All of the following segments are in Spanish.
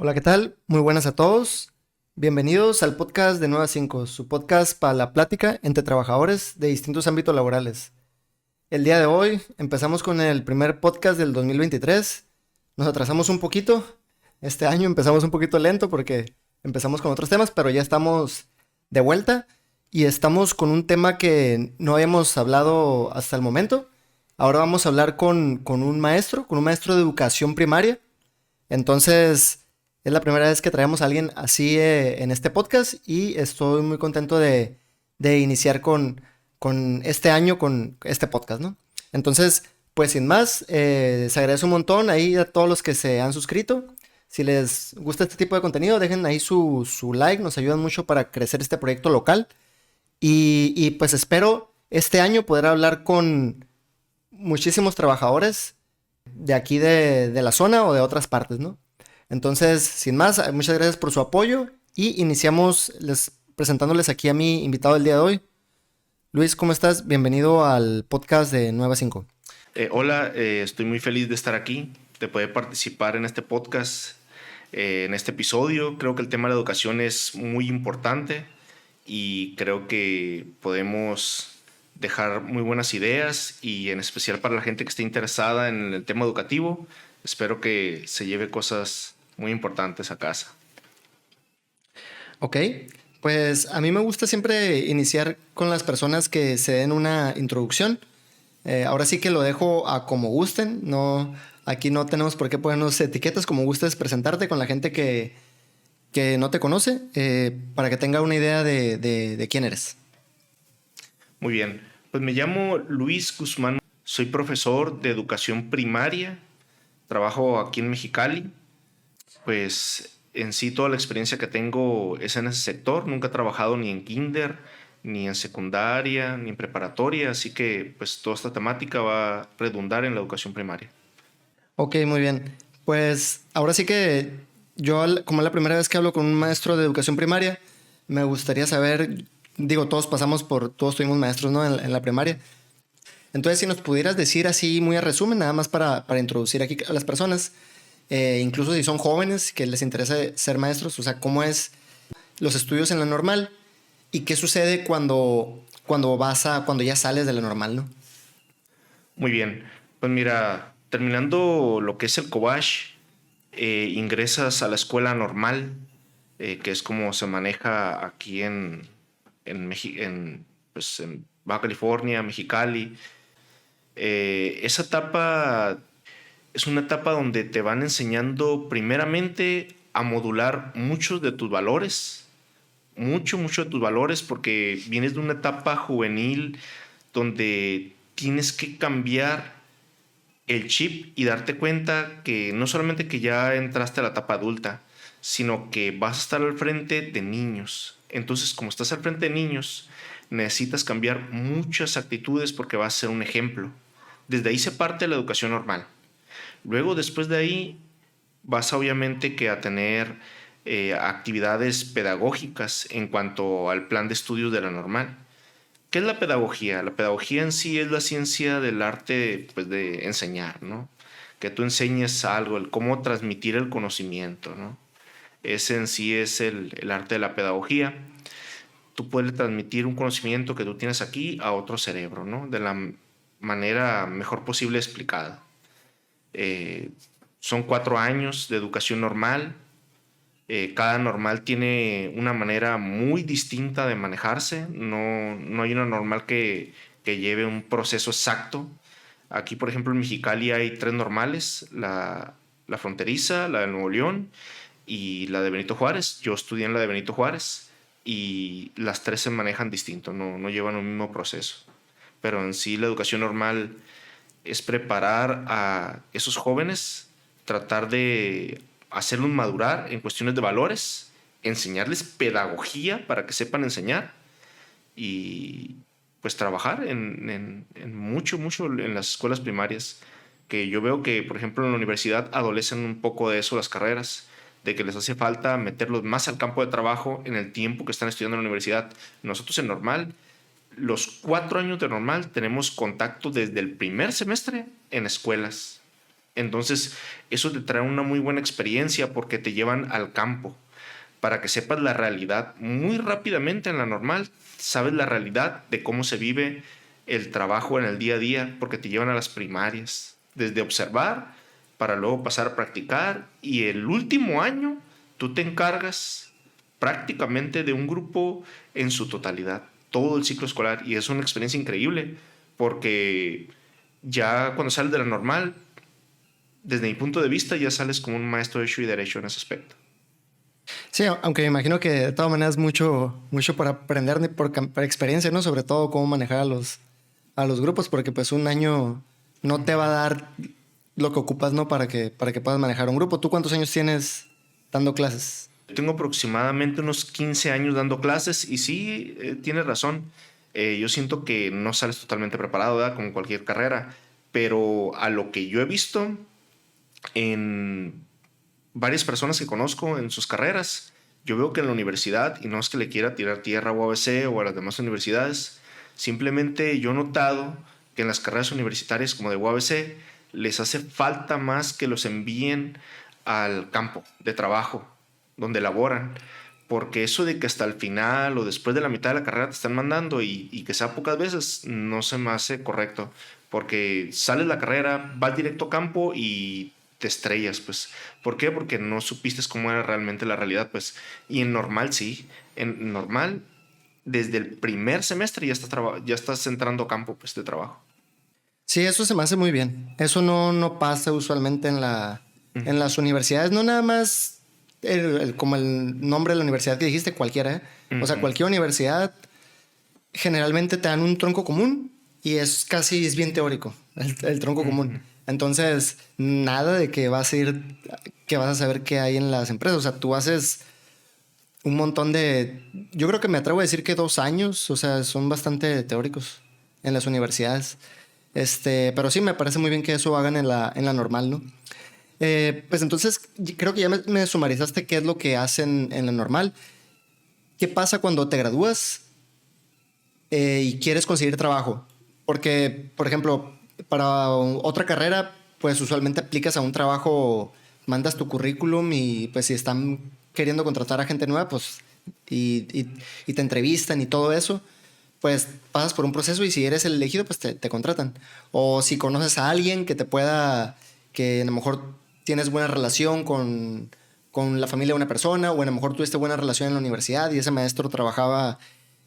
Hola, ¿qué tal? Muy buenas a todos. Bienvenidos al podcast de Nueva 5, su podcast para la plática entre trabajadores de distintos ámbitos laborales. El día de hoy empezamos con el primer podcast del 2023. Nos atrasamos un poquito. Este año empezamos un poquito lento porque empezamos con otros temas, pero ya estamos de vuelta y estamos con un tema que no habíamos hablado hasta el momento. Ahora vamos a hablar con un maestro de educación primaria. Entonces, es la primera vez que traemos a alguien así en este podcast y estoy muy contento de iniciar con este año con este podcast, ¿no? Entonces, pues sin más, les agradezco un montón ahí a todos los que se han suscrito. Si les gusta este tipo de contenido, dejen ahí su like, nos ayudan mucho para crecer este proyecto local. Y pues espero este año poder hablar con muchísimos trabajadores de aquí de la zona o de otras partes, ¿no? Entonces, sin más, muchas gracias por su apoyo y iniciamos presentándoles aquí a mi invitado del día de hoy. Luis, ¿cómo estás? Bienvenido al podcast de Nueva 5. Hola, estoy muy feliz de estar aquí, de poder participar en este podcast, en este episodio. Creo que el tema de la educación es muy importante y creo que podemos dejar muy buenas ideas y en especial para la gente que esté interesada en el tema educativo, espero que se lleve cosas muy importantes a casa. Ok, pues a mí me gusta siempre iniciar con las personas que se den una introducción. Ahora sí que lo dejo a como gusten, no, aquí no tenemos por qué ponernos etiquetas, como gustes presentarte con la gente que no te conoce, para que tenga una idea de quién eres. Muy bien, pues me llamo Luis Guzmán, soy profesor de educación primaria, trabajo aquí en Mexicali. Pues en sí toda la experiencia que tengo es en ese sector. Nunca he trabajado ni en kinder, ni en secundaria, ni en preparatoria, así que pues toda esta temática va a redundar en la educación primaria. Ok, muy bien. Pues ahora sí que yo, como es la primera vez que hablo con un maestro de educación primaria, me gustaría saber, digo, todos tuvimos maestros, ¿no? En la primaria. Entonces, si nos pudieras decir así muy a resumen, nada más para introducir aquí a las personas, incluso si son jóvenes que les interesa ser maestros, o sea, cómo es los estudios en la normal y qué sucede cuando ya sales de la normal, ¿no? Muy bien, pues mira, terminando lo que es el COBASH, ingresas a la escuela normal, que es como se maneja aquí en Baja California, Mexicali. Esa etapa es una etapa donde te van enseñando primeramente a modular muchos de tus valores, mucho de tus valores, porque vienes de una etapa juvenil donde tienes que cambiar el chip y darte cuenta que no solamente que ya entraste a la etapa adulta, sino que vas a estar al frente de niños. Entonces, como estás al frente de niños, necesitas cambiar muchas actitudes porque vas a ser un ejemplo. Desde ahí se parte la educación normal. Luego, después de ahí, vas obviamente que a tener actividades pedagógicas en cuanto al plan de estudios de la normal. ¿Qué es la pedagogía? La pedagogía en sí es la ciencia del arte, pues, de enseñar, ¿no? Que tú enseñes algo, el cómo transmitir el conocimiento, ¿no? Ese en sí es el arte de la pedagogía. Tú puedes transmitir un conocimiento que tú tienes aquí a otro cerebro, ¿no? De la manera mejor posible explicada. Eh, Son 4 años de educación normal. Cada normal tiene una manera muy distinta de manejarse. No hay una normal que lleve un proceso exacto. Aquí, por ejemplo, en Mexicali hay 3 normales: la fronteriza, la de Nuevo León y la de Benito Juárez. Yo estudié en la de Benito Juárez y las tres se manejan distinto, no llevan un mismo proceso. Pero en sí la educación normal es preparar a esos jóvenes, tratar de hacerlos madurar en cuestiones de valores, enseñarles pedagogía para que sepan enseñar y pues trabajar en mucho en las escuelas primarias, que yo veo que, por ejemplo, en la universidad adolecen un poco de eso las carreras, de que les hace falta meterlos más al campo de trabajo en el tiempo que están estudiando en la universidad. Nosotros en normal, los 4 años de normal tenemos contacto desde el primer semestre en escuelas. Entonces, eso te trae una muy buena experiencia porque te llevan al campo para que sepas la realidad muy rápidamente en la normal. Sabes la realidad de cómo se vive el trabajo en el día a día porque te llevan a las primarias, desde observar para luego pasar a practicar y el último año tú te encargas prácticamente de un grupo en su totalidad, todo el ciclo escolar y es una experiencia increíble porque ya cuando sales de la normal, desde mi punto de vista, ya sales como un maestro hecho y derecho en ese aspecto. Sí, aunque me imagino que de todas maneras mucho para aprender por experiencia, ¿no? Sobre todo cómo manejar a los grupos, porque pues un año no te va a dar lo que ocupas, ¿no? Para que puedas manejar un grupo. ¿Tú cuántos años tienes dando clases? Tengo aproximadamente unos 15 años dando clases y sí, tienes razón. Yo siento que no sales totalmente preparado, ¿verdad? Como cualquier carrera, pero a lo que yo he visto en varias personas que conozco en sus carreras, yo veo que en la universidad, y no es que le quiera tirar tierra a UABC o a las demás universidades, simplemente yo he notado que en las carreras universitarias como de UABC les hace falta más que los envíen al campo de trabajo donde laboran, porque eso de que hasta el final o después de la mitad de la carrera te están mandando y que sea pocas veces, no se me hace correcto, porque sales de la carrera, vas directo a campo y te estrellas, pues. ¿Por qué? Porque no supiste cómo era realmente la realidad, pues. Y en normal sí, en normal, desde el primer semestre ya estás entrando a campo, pues, de trabajo. Sí, eso se me hace muy bien. Eso no pasa usualmente en las universidades. No nada más como el nombre de la universidad que dijiste, cualquiera. ¿Eh? O sea, Ujú. cualquier universidad generalmente te dan un tronco común y es bien teórico el tronco común. Ujú. Entonces, nada de que vas a ir, que vas a saber qué hay en las empresas. O sea, tú haces un montón de, yo creo que me atrevo a decir que 2 años, o sea, son bastante teóricos en las universidades. Pero sí me parece muy bien que eso hagan en la normal, ¿no? Pues entonces creo que ya me sumarizaste qué es lo que hacen en la normal. ¿Qué pasa cuando te gradúas y quieres conseguir trabajo? Porque, por ejemplo, para otra carrera, pues usualmente aplicas a un trabajo, mandas tu currículum y pues si están queriendo contratar a gente nueva, pues y te entrevistan y todo eso, pues pasas por un proceso y si eres el elegido, pues te contratan. O si conoces a alguien que te pueda, que a lo mejor tienes buena relación con la familia de una persona, o a lo mejor tuviste buena relación en la universidad y ese maestro trabajaba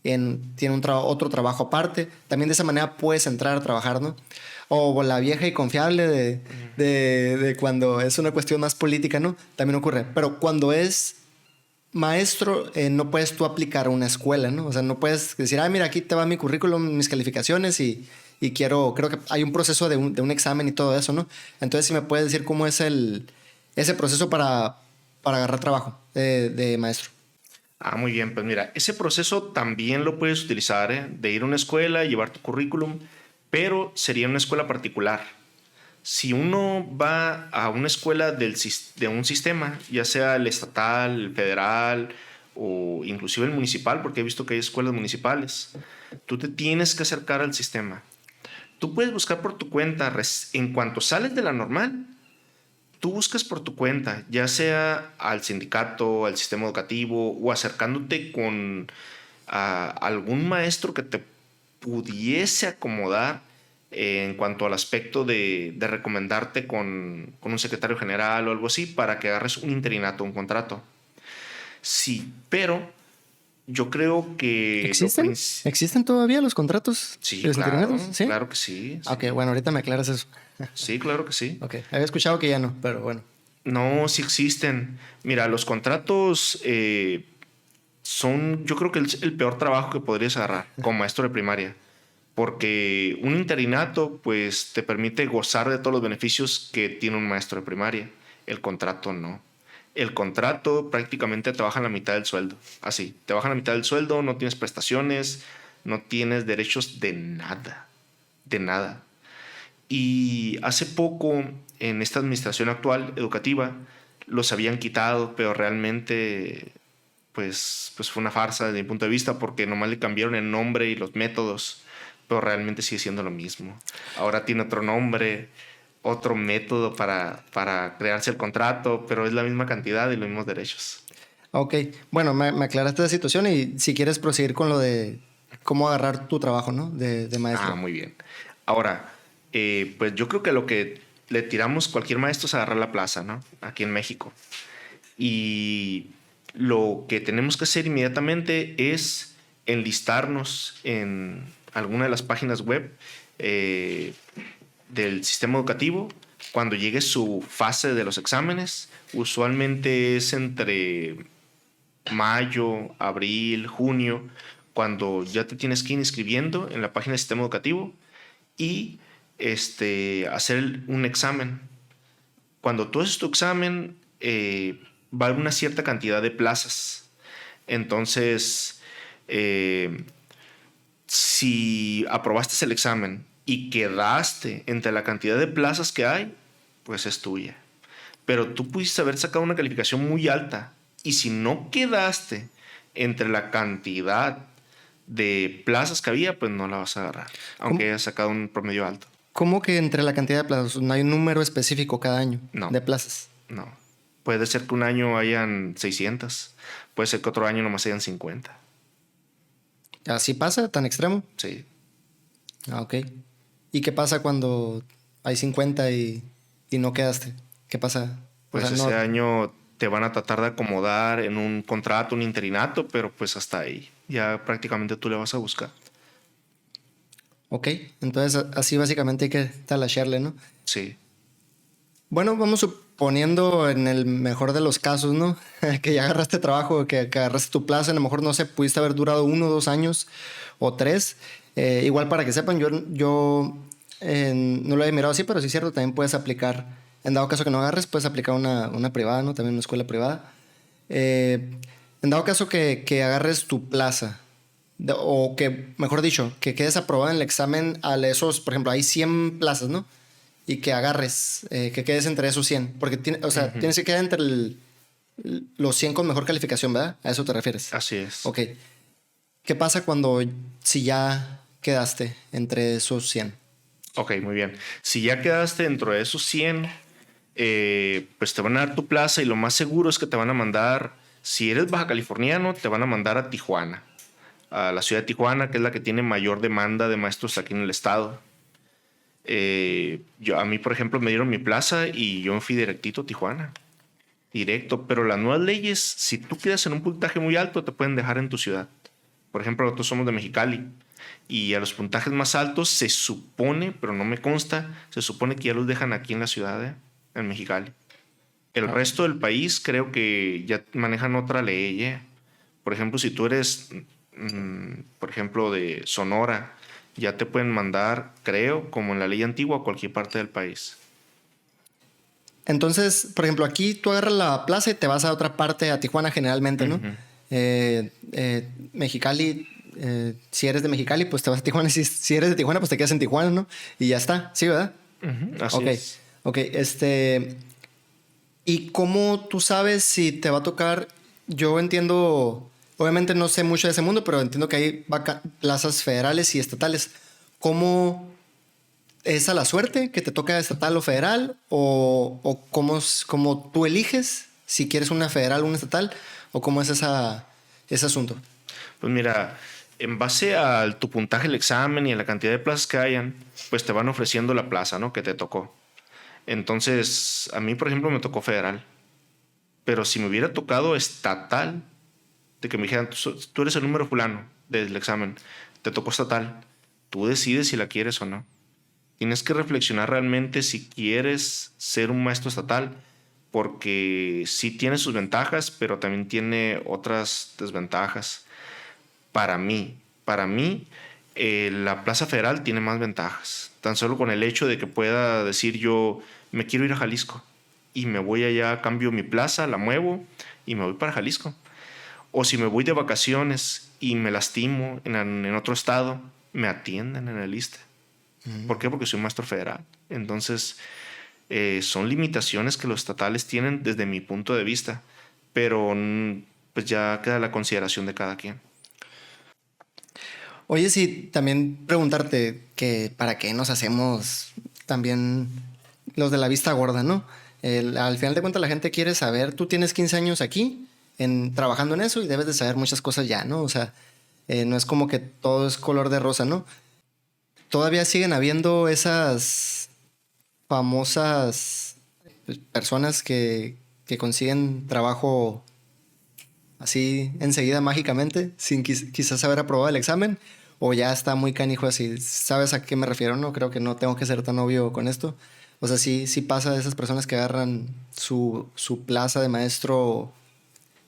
tiene otro trabajo aparte. También de esa manera puedes entrar a trabajar, ¿no? O la vieja y confiable de cuando es una cuestión más política, ¿no? También ocurre. Pero cuando es maestro, no puedes tú aplicar a una escuela, ¿no? O sea, no puedes decir, ah, mira, aquí te va mi currículum, mis calificaciones y creo que hay un proceso de un examen y todo eso, ¿no? Entonces, si me puedes decir cómo es ese proceso para agarrar trabajo de maestro. Ah, muy bien, pues mira, ese proceso también lo puedes utilizar, ¿eh? De ir a una escuela, llevar tu currículum, pero sería una escuela particular. Si uno va a una escuela de un sistema, ya sea el estatal, el federal o inclusive el municipal, porque he visto que hay escuelas municipales, tú te tienes que acercar al sistema. Tú puedes buscar por tu cuenta, en cuanto sales de la normal, tú buscas por tu cuenta, ya sea al sindicato, al sistema educativo o acercándote con algún maestro que te pudiese acomodar en cuanto al aspecto de recomendarte con un secretario general o algo así para que agarres un interinato, un contrato. Sí, pero yo creo que ¿Existen? ¿Existen todavía los contratos de sí, los interinatos? claro, Sí. claro que sí, Ok, sí. bueno, ahorita me aclaras eso. Sí, claro que sí. Ok, había escuchado que ya no, pero bueno. No, sí existen. Mira, los contratos son, yo creo que el peor trabajo que podrías agarrar como maestro de primaria, porque un interinato pues te permite gozar de todos los beneficios que tiene un maestro de primaria. El contrato no. El contrato prácticamente te baja la mitad del sueldo. Así, te baja la mitad del sueldo, no tienes prestaciones, no tienes derechos de nada, de nada. Y hace poco, en esta administración actual educativa, los habían quitado, pero realmente pues fue una farsa desde mi punto de vista porque nomás le cambiaron el nombre y los métodos, pero realmente sigue siendo lo mismo. Ahora tiene otro nombre, otro método para crearse el contrato, pero es la misma cantidad y los mismos derechos. Ok, bueno, me aclaraste la situación y si quieres proseguir con lo de cómo agarrar tu trabajo, ¿no? De maestro. Muy bien. Ahora, pues yo creo que lo que le tiramos cualquier maestro es agarrar la plaza, ¿no? Aquí en México. Y lo que tenemos que hacer inmediatamente es enlistarnos en alguna de las páginas web del sistema educativo. Cuando llegue su fase de los exámenes, usualmente es entre mayo, abril, junio, cuando ya te tienes que ir inscribiendo en la página del sistema educativo y hacer un examen. Cuando tú haces tu examen, va a haber una cierta cantidad de plazas. Entonces, si aprobaste el examen y quedaste entre la cantidad de plazas que hay, pues es tuya. Pero tú pudiste haber sacado una calificación muy alta y si no quedaste entre la cantidad de plazas que había, pues no la vas a agarrar, aunque hayas sacado un promedio alto. ¿Cómo que entre la cantidad de plazas? No hay un número específico cada año No. de plazas. No. Puede ser que un año hayan 600, puede ser que otro año nomás hayan 50. ¿Así pasa? ¿Tan extremo? Sí. Ok. ¿Y qué pasa cuando hay 50 y no quedaste? ¿Qué pasa? Pues ese año te van a tratar de acomodar en un contrato, un interinato, pero pues hasta ahí. Ya prácticamente tú le vas a buscar. Ok, entonces así básicamente hay que talashearle, ¿no? Sí. Bueno, vamos suponiendo en el mejor de los casos, ¿no? Que ya agarraste trabajo, que agarraste tu plaza, a lo mejor, no sé, pudiste haber durado 1 o 2 años o 3. Igual para que sepan, yo no lo he mirado así, pero sí es cierto, también puedes aplicar, en dado caso que no agarres, puedes aplicar una privada, ¿no? También una escuela privada. En dado caso que agarres tu plaza, o que, mejor dicho, que quedes aprobado en el examen a esos, por ejemplo, hay 100 plazas, ¿no? Y que agarres, que quedes entre esos 100. Porque tienes que quedar entre los 100 con mejor calificación, ¿verdad? ¿A eso te refieres? Así es. Ok. ¿Qué pasa si ya quedaste entre esos 100? Ok, muy bien. Si ya quedaste dentro de esos 100, pues te van a dar tu plaza y lo más seguro es que te van a mandar, si eres baja californiano, te van a mandar a Tijuana, a la ciudad de Tijuana, que es la que tiene mayor demanda de maestros aquí en el estado. A mí, por ejemplo, me dieron mi plaza y yo me fui directito a Tijuana. Directo. Pero las nuevas leyes, si tú quedas en un puntaje muy alto, te pueden dejar en tu ciudad. Por ejemplo, nosotros somos de Mexicali. Y a los puntajes más altos se supone, pero no me consta, se supone que ya los dejan aquí en la ciudad, en Mexicali. El resto del país creo que ya manejan otra ley. Por ejemplo, si tú eres, por ejemplo, de Sonora, ya te pueden mandar, creo, como en la ley antigua, a cualquier parte del país. Entonces, por ejemplo, aquí tú agarras la plaza y te vas a otra parte, a Tijuana generalmente, ¿no? Mexicali, si eres de Mexicali, pues te vas a Tijuana. Si eres de Tijuana, pues te quedas en Tijuana, ¿no? Y ya está, ¿sí, verdad? Así es. Ok, ¿y cómo tú sabes si te va a tocar? Yo entiendo, obviamente no sé mucho de ese mundo, pero entiendo que hay plazas federales y estatales. ¿Cómo es a la suerte que te toca estatal o federal? ¿O cómo tú eliges si quieres una federal o una estatal? ¿O cómo es ese asunto? Pues mira, en base a tu puntaje del examen y a la cantidad de plazas que hayan, pues te van ofreciendo la plaza, ¿no? Que te tocó. Entonces, a mí, por ejemplo, me tocó federal. Pero si me hubiera tocado estatal, de que me dijeran, tú eres el número fulano del examen, te tocó estatal, tú decides si la quieres o no. Tienes que reflexionar realmente si quieres ser un maestro estatal, porque sí tiene sus ventajas, pero también tiene otras desventajas. Para mí, la Plaza Federal tiene más ventajas. Tan solo con el hecho de que pueda decir yo, me quiero ir a Jalisco y me voy allá, cambio mi plaza, la muevo y me voy para Jalisco. O si me voy de vacaciones y me lastimo en otro estado, me atienden en el ISSSTE. ¿Por qué? Porque soy maestro federal. Entonces, son limitaciones que los estatales tienen desde mi punto de vista, pero pues ya queda la consideración de cada quien. Oye, sí, también preguntarte que para qué nos hacemos también los de la vista gorda, ¿no? Al final de cuentas la gente quiere saber, tú tienes 15 años aquí trabajando en eso y debes de saber muchas cosas ya, ¿no? O sea, no es como que todo es color de rosa, ¿no? Todavía siguen habiendo esas famosas pues, personas que consiguen trabajo así enseguida mágicamente, sin quizás haber aprobado el examen, o ya está muy canijo así. ¿Sabes a qué me refiero? No creo que no tengo que ser tan obvio con esto. O sea, sí pasa de esas personas que agarran su plaza de maestro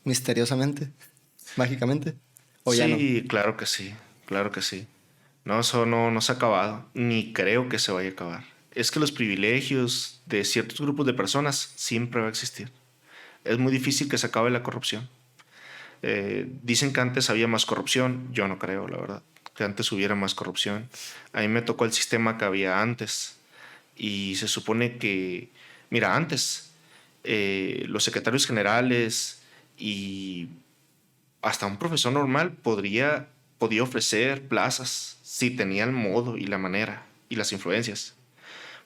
misteriosamente, mágicamente, o ya no. Sí, claro que sí, claro que sí. No, eso no se ha acabado, ni creo que se vaya a acabar. Es que los privilegios de ciertos grupos de personas siempre va a existir. Es muy difícil que se acabe la corrupción. Dicen que antes había más corrupción, yo no creo, la verdad, que antes hubiera más corrupción. A mí me tocó el sistema que había antes y se supone que, mira, antes los secretarios generales y hasta un profesor normal podía ofrecer plazas si tenía el modo y la manera y las influencias,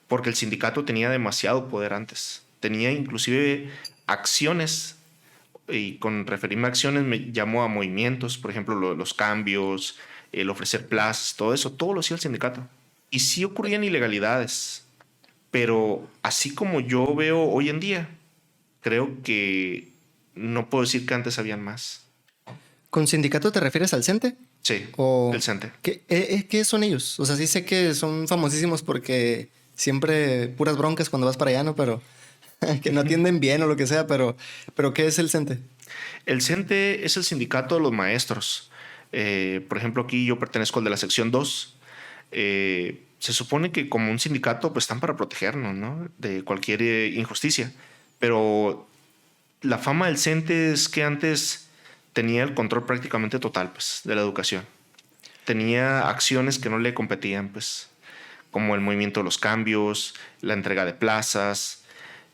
porque el sindicato tenía demasiado poder antes. Tenía inclusive acciones, y con referirme a acciones me llamo a movimientos, por ejemplo, los cambios, el ofrecer plazas, todo eso, todo lo hacía el sindicato. Y sí ocurrían ilegalidades, pero así como yo veo hoy en día, creo que no puedo decir que antes habían más. ¿Con sindicato te refieres al CENTE? Sí, ¿O el CENTE. qué son ellos? O sea, sí sé que son famosísimos porque siempre puras broncas cuando vas para allá, ¿no? Pero que no atienden bien o lo que sea, pero ¿qué es el CENTE? El CENTE es el sindicato de los maestros. Por ejemplo, aquí yo pertenezco al de la sección 2. Se supone que como un sindicato pues están para protegernos, ¿no? De cualquier injusticia. Pero la fama del CENTE es que antes tenía el control prácticamente total pues, de la educación. Tenía acciones que no le competían, pues, como el movimiento de los cambios, la entrega de plazas.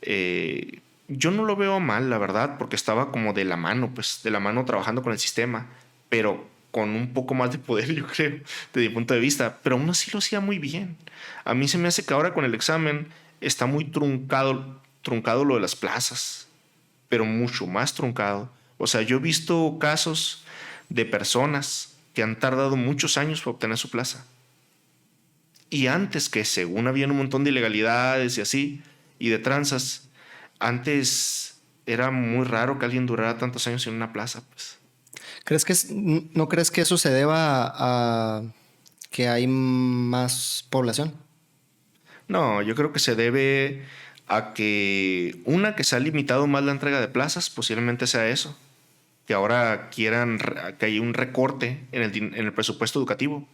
Yo no lo veo mal, la verdad, porque estaba como de la mano, pues, de la mano trabajando con el sistema, pero con un poco más de poder, yo creo, desde mi punto de vista. Pero aún así lo hacía muy bien. A mí se me hace que ahora con el examen está muy truncado lo de las plazas, pero mucho más truncado. O sea, yo he visto casos de personas que han tardado muchos años para obtener su plaza. Y antes que según había un montón de ilegalidades y así, y de tranzas, antes era muy raro que alguien durara tantos años en una plaza, pues. ¿No crees que eso se deba a que hay más población? No, yo creo que se debe a que que se ha limitado más la entrega de plazas, posiblemente sea eso. Que ahora quieran que haya un recorte en el presupuesto educativo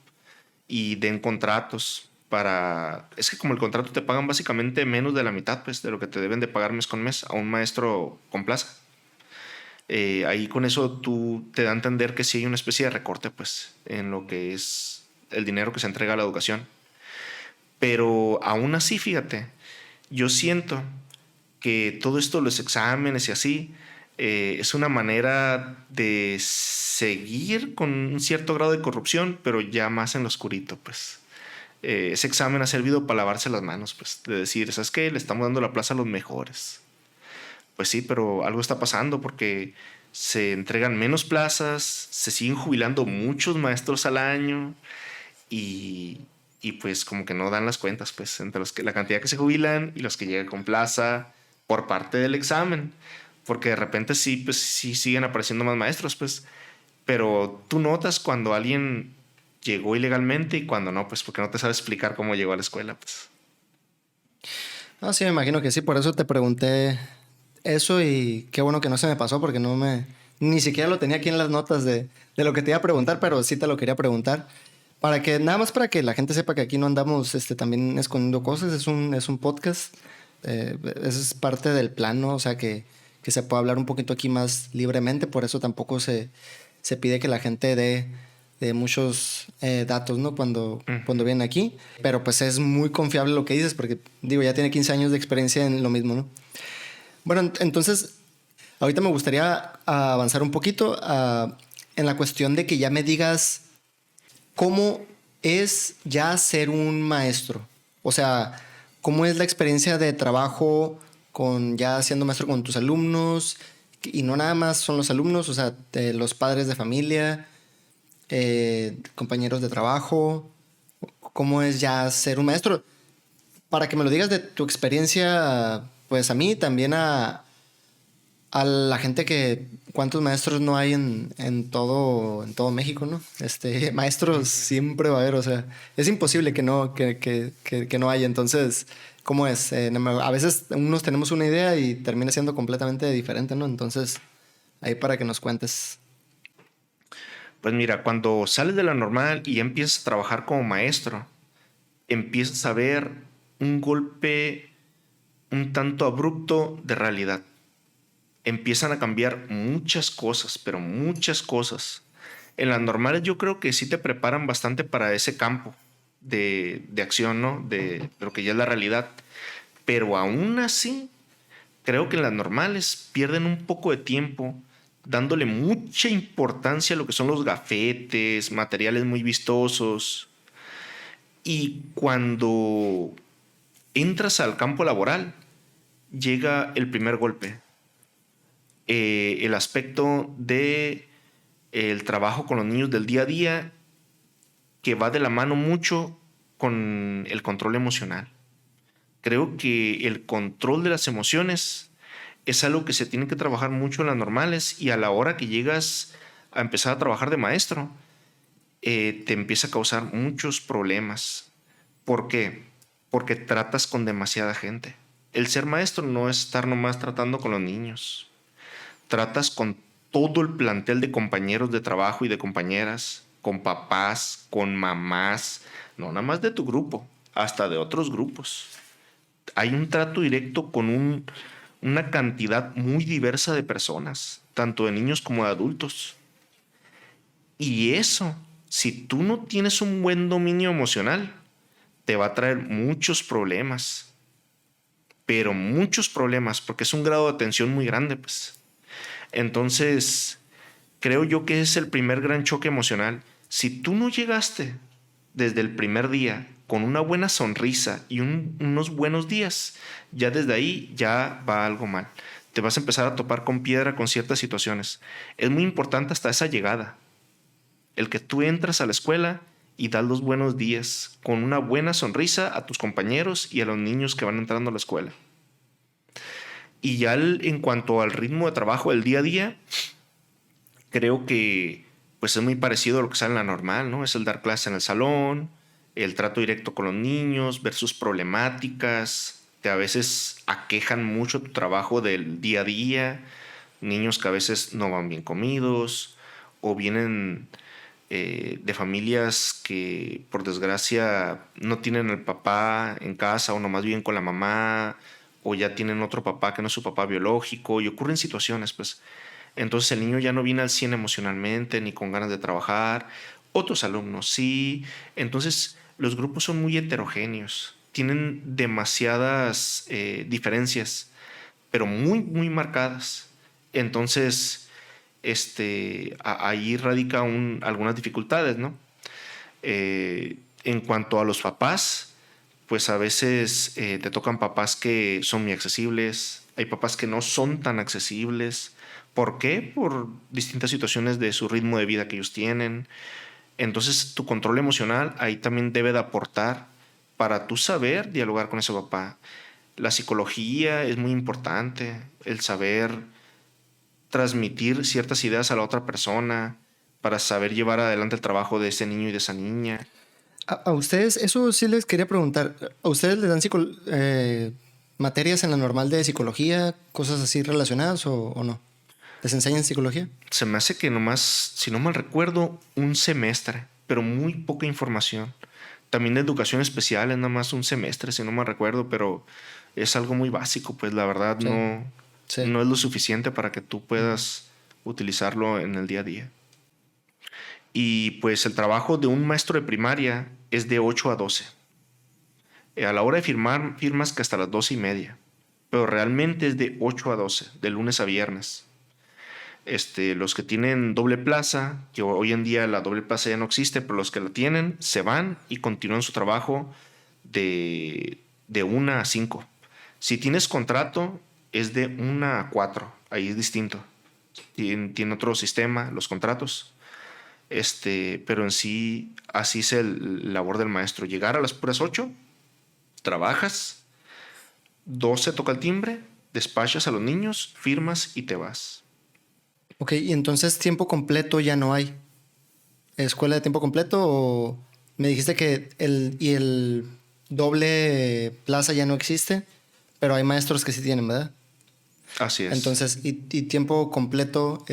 y den contratos para... Es que como el contrato te pagan básicamente menos de la mitad pues, de lo que te deben de pagar mes con mes a un maestro con plaza. Ahí con eso tú te da a entender que sí hay una especie de recorte pues, en lo que es el dinero que se entrega a la educación. Pero aún así, fíjate, yo siento que todo esto, los exámenes y así, es una manera de seguir con un cierto grado de corrupción, pero ya más en lo oscurito, pues. Ese examen ha servido para lavarse las manos, pues, de decir, ¿sabes qué? Le estamos dando la plaza a los mejores. Pues sí, pero algo está pasando porque se entregan menos plazas, se siguen jubilando muchos maestros al año y, y pues como que no dan las cuentas, pues, entre la cantidad que se jubilan y los que llegan con plaza por parte del examen. Porque de repente sí, pues sí siguen apareciendo más maestros, pues. Pero tú notas cuando alguien llegó ilegalmente y cuando no, pues porque no te sabe explicar cómo llegó a la escuela, pues. Ah, sí, me imagino que sí, por eso te pregunté eso y qué bueno que no se me pasó porque ni siquiera lo tenía aquí en las notas de lo que te iba a preguntar, pero sí te lo quería preguntar. Nada más para que la gente sepa que aquí no andamos también escondiendo cosas, es un podcast, eso es parte del plan, ¿no? O sea, que se pueda hablar un poquito aquí más libremente, por eso tampoco se pide que la gente dé muchos datos, ¿no? Cuando vienen aquí, pero pues es muy confiable lo que dices, porque digo, ya tiene 15 años de experiencia en lo mismo, ¿no? Bueno, entonces, ahorita me gustaría avanzar un poquito en la cuestión de que ya me digas cómo es ya ser un maestro. O sea, ¿cómo es la experiencia de trabajo con ya siendo maestro con tus alumnos? Y no nada más son los alumnos, o sea, los padres de familia, compañeros de trabajo. ¿Cómo es ya ser un maestro? Para que me lo digas de tu experiencia, pues a mí también a la gente que cuántos maestros no hay en todo México, ¿no? Maestros siempre va a haber, o sea, es imposible que no haya. Entonces, ¿cómo es? A veces unos tenemos una idea y termina siendo completamente diferente, ¿no? Entonces, ahí para que nos cuentes. Pues mira, cuando sales de la normal y empiezas a trabajar como maestro, empiezas a ver un golpe un tanto abrupto de realidad. Empiezan a cambiar muchas cosas, pero muchas cosas. En las normales yo creo que sí te preparan bastante para ese campo de acción, ¿no? De lo que ya es la realidad. Pero aún así, creo que en las normales pierden un poco de tiempo dándole mucha importancia a lo que son los gafetes, materiales muy vistosos. Y cuando entras al campo laboral, llega el primer golpe. El aspecto de el trabajo con los niños del día a día, que va de la mano mucho con el control emocional. Creo que el control de las emociones es algo que se tiene que trabajar mucho en las normales, y a la hora que llegas a empezar a trabajar de maestro, te empieza a causar muchos problemas. ¿Por qué? Porque tratas con demasiada gente. El ser maestro no es estar nomás tratando con los niños. Tratas con todo el plantel de compañeros de trabajo y de compañeras, con papás, con mamás, no nada más de tu grupo, hasta de otros grupos. Hay un trato directo con una cantidad muy diversa de personas, tanto de niños como de adultos. Y eso, si tú no tienes un buen dominio emocional, te va a traer muchos problemas, pero muchos problemas, porque es un grado de atención muy grande, pues. Entonces, creo yo que es el primer gran choque emocional. Si tú no llegaste desde el primer día con una buena sonrisa y unos buenos días, ya desde ahí ya va algo mal. Te vas a empezar a topar con piedra con ciertas situaciones. Es muy importante hasta esa llegada. El que tú entras a la escuela y das los buenos días con una buena sonrisa a tus compañeros y a los niños que van entrando a la escuela. Y ya en cuanto al ritmo de trabajo del día a día, creo que pues es muy parecido a lo que sale en la normal, ¿no? Es el dar clase en el salón, el trato directo con los niños, ver sus problemáticas, que a veces aquejan mucho tu trabajo del día a día, niños que a veces no van bien comidos o vienen de familias que por desgracia no tienen al papá en casa o nomás viven con la mamá, o ya tienen otro papá que no es su papá biológico, y ocurren situaciones, pues. Entonces el niño ya no viene al 100 emocionalmente ni con ganas de trabajar. Otros alumnos sí. Entonces los grupos son muy heterogéneos, tienen demasiadas diferencias, pero muy, muy marcadas. Entonces, ahí radica algunas dificultades, ¿no? En cuanto a los papás, pues a veces te tocan papás que son muy accesibles, hay papás que no son tan accesibles. ¿Por qué? Por distintas situaciones de su ritmo de vida que ellos tienen. Entonces tu control emocional ahí también debe de aportar para tú saber dialogar con ese papá. La psicología es muy importante, el saber transmitir ciertas ideas a la otra persona para saber llevar adelante el trabajo de ese niño y de esa niña. A ustedes, eso sí les quería preguntar. ¿A ustedes les dan materias en la normal de psicología, cosas así relacionadas o no? ¿Les enseñan psicología? Se me hace que nomás, si no mal recuerdo, un semestre, pero muy poca información. También de educación especial es nada más un semestre, si no mal recuerdo, pero es algo muy básico, pues la verdad Sí, no, sí. no es lo suficiente para que tú puedas utilizarlo en el día a día. Y pues el trabajo de un maestro de primaria es de 8 a 12. A la hora de firmar, firmas que hasta las 12:30, pero realmente es de 8 a 12, de lunes a viernes. Los que tienen doble plaza, que hoy en día la doble plaza ya no existe, pero los que la tienen se van y continúan su trabajo de de 1 a 5. Si tienes contrato, es de 1 a 4. Ahí es distinto. Tiene otro sistema, los contratos. Pero en sí, así es el labor del maestro. Llegar a las puras 8, trabajas, 12 toca el timbre, despachas a los niños, firmas y te vas. Ok, y entonces tiempo completo ya no hay. ¿Escuela de tiempo completo o me dijiste que el doble plaza ya no existe, pero hay maestros que sí tienen, ¿verdad? Así es. Entonces, ¿y tiempo completo,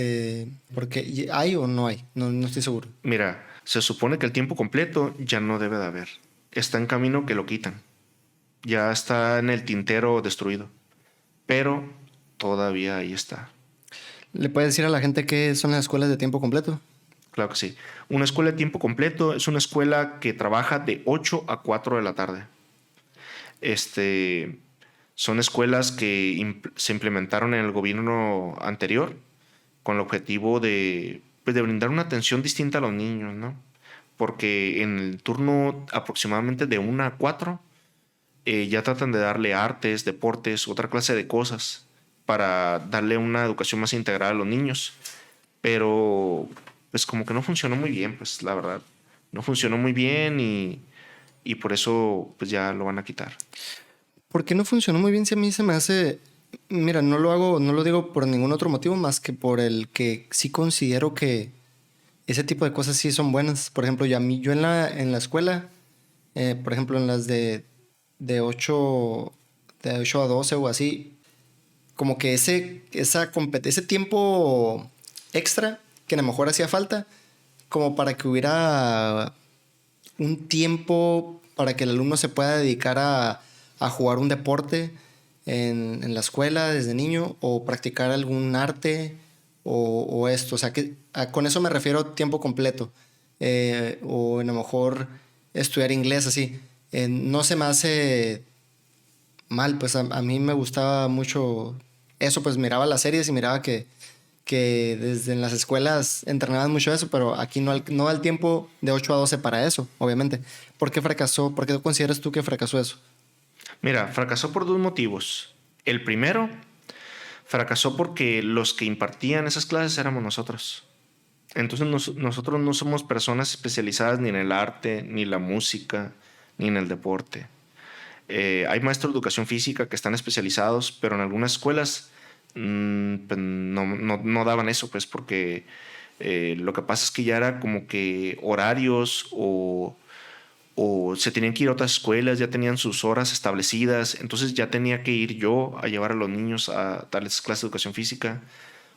porque hay o no hay? No estoy seguro. Mira, se supone que el tiempo completo ya no debe de haber. Está en camino que lo quitan. Ya está en el tintero destruido. Pero todavía ahí está. ¿Le puedes decir a la gente qué son las escuelas de tiempo completo? Claro que sí. Una escuela de tiempo completo es una escuela que trabaja de 8 a 4 de la tarde. Son escuelas que se implementaron en el gobierno anterior con el objetivo pues, de brindar una atención distinta a los niños, ¿no? Porque en el turno aproximadamente de 1 a 4 ya tratan de darle artes, deportes, otra clase de cosas para darle una educación más integral a los niños. Pero pues como que no funcionó muy bien, pues la verdad. No funcionó muy bien y por eso pues ya lo van a quitar. ¿Por qué no funcionó muy bien si a mí se me hace... Mira, no lo digo por ningún otro motivo más que por el que sí considero que ese tipo de cosas sí son buenas. Por ejemplo, yo en la escuela, por ejemplo, en las de 8 a 12 o así, como que ese tiempo extra que a lo mejor hacía falta, como para que hubiera un tiempo para que el alumno se pueda dedicar a jugar un deporte en la escuela desde niño o practicar algún arte o esto. O sea, con eso me refiero a tiempo completo. O a lo mejor estudiar inglés así. No se me hace mal, pues a mí me gustaba mucho eso, pues miraba las series y miraba que desde en las escuelas entrenaban mucho eso, pero aquí no da el tiempo de 8 a 12 para eso, obviamente. ¿Por qué fracasó? ¿Por qué consideras tú que fracasó eso? Mira, fracasó por dos motivos. El primero, fracasó porque los que impartían esas clases éramos nosotros. Entonces nosotros no somos personas especializadas ni en el arte, ni en la música, ni en el deporte. Hay maestros de educación física que están especializados, pero en algunas escuelas pues no daban eso, pues porque lo que pasa es que ya era como que horarios o se tenían que ir a otras escuelas, ya tenían sus horas establecidas, entonces ya tenía que ir yo a llevar a los niños a darles clases de educación física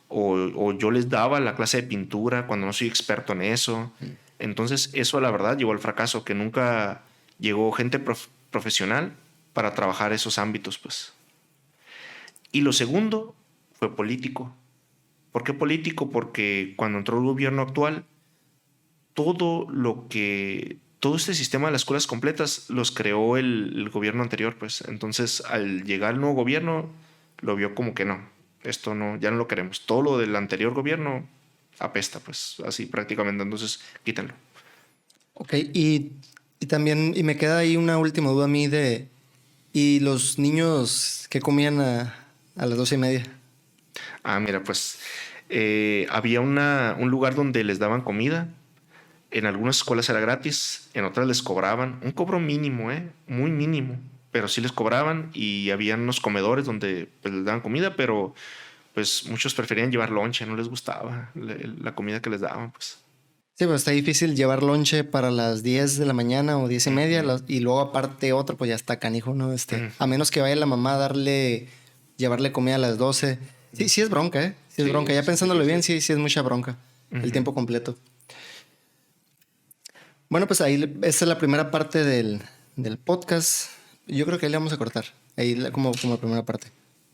o yo les daba la clase de pintura cuando no soy experto en eso. Entonces eso la verdad llevó al fracaso, que nunca llegó gente profesional para trabajar esos ámbitos, pues. Y lo segundo fue político. ¿Por qué político? Porque cuando entró el gobierno actual, todo este sistema de las escuelas completas los creó el gobierno anterior, pues. Entonces, al llegar el nuevo gobierno, lo vio como que no, esto no, ya no lo queremos. Todo lo del anterior gobierno apesta, pues, así prácticamente. Entonces, quítenlo. Ok, y también, y me queda ahí una última duda a mí ¿y los niños que comían a las 12:30? Ah, mira, pues había un lugar donde les daban comida. En algunas escuelas era gratis, en otras les cobraban un cobro mínimo, muy mínimo, pero sí les cobraban y habían unos comedores donde pues, les daban comida, pero pues muchos preferían llevar lonche, no les gustaba la comida que les daban, pues. Sí, pues está difícil llevar lonche para las 10 de la mañana o 10:30 y luego aparte otro, pues ya está canijo, ¿no? A menos que vaya la mamá a llevarle comida a las 12. Sí, sí es bronca, ¿eh? Sí es bronca. Ya Es pensándolo bien, difícil. sí es mucha bronca. El tiempo completo. Bueno, pues ahí esta es la primera parte del podcast. Yo creo que ahí le vamos a cortar. Ahí como primera parte.